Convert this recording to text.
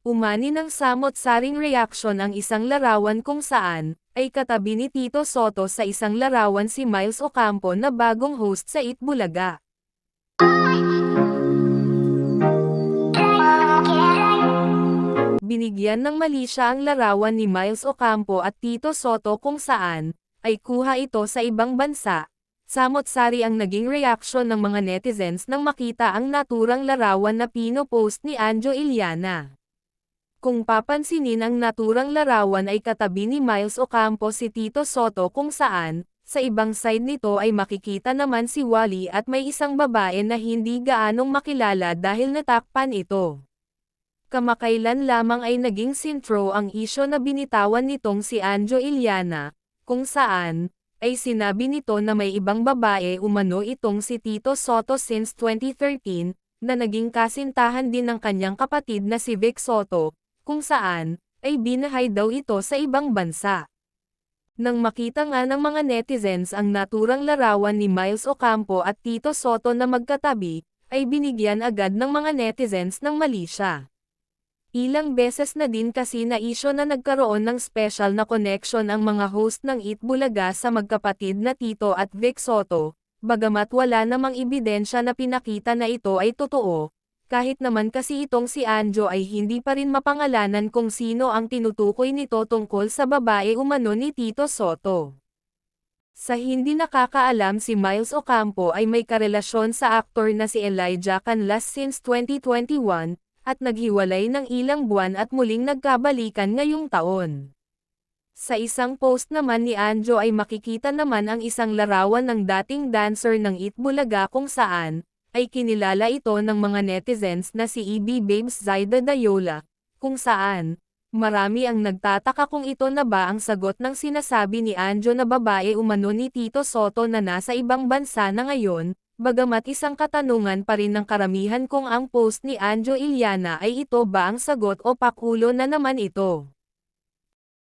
Umani ng samot-saring reaksyon ang isang larawan kung saan, ay katabi ni Tito Sotto sa isang larawan si Miles Ocampo na bagong host sa Itbulaga. Binigyan ng mali siya ang larawan ni Miles Ocampo at Tito Sotto kung saan, ay kuha ito sa ibang bansa. Samot-sari ang naging reaksyon ng mga netizens nang makita ang naturang larawan na pino-post ni Anjo Iliana. Kung papansinin ang naturang larawan ay katabi ni Miles Ocampo si Tito Sotto kung saan, sa ibang side nito ay makikita naman si Wally at may isang babae na hindi gaanong makilala dahil natakpan ito. Kamakailan lamang ay naging sintro ang isyo na binitawan nitong si Anjo Iliana, kung saan, ay sinabi nito na may ibang babae umano itong si Tito Sotto since 2013, na naging kasintahan din ng kanyang kapatid na si Vic Sotto, kung saan, ay binahay daw ito sa ibang bansa. Nang makita nga ng mga netizens ang naturang larawan ni Miles Ocampo at Tito Sotto na magkatabi, ay binigyan agad ng mga netizens ng mali siya. Ilang beses na din kasi na isyo na nagkaroon ng special na connection ang mga host ng Itbulaga sa magkapatid na Tito at Vic Sotto, bagamat wala namang ebidensya na pinakita na ito ay totoo, kahit naman kasi itong si Anjo ay hindi pa rin mapangalanan kung sino ang tinutukoy nito tungkol sa babae umano ni Tito Sotto. Sa hindi nakakaalam si Miles Ocampo ay may karelasyon sa aktor na si Elijah Canlas since 2021, at naghiwalay ng ilang buwan at muling nagkabalikan ngayong taon. Sa isang post naman ni Anjo ay makikita naman ang isang larawan ng dating dancer ng Itbulaga kung saan, ay kinilala ito ng mga netizens na si EB Babes Zaida Dayola, kung saan, marami ang nagtataka kung ito na ba ang sagot ng sinasabi ni Anjo na babae umano ni Tito Sotto na nasa ibang bansa na ngayon. Bagamat isang katanungan pa rin ng karamihan kung ang post ni Anjo Iliana ay ito ba ang sagot o pakulo na naman ito.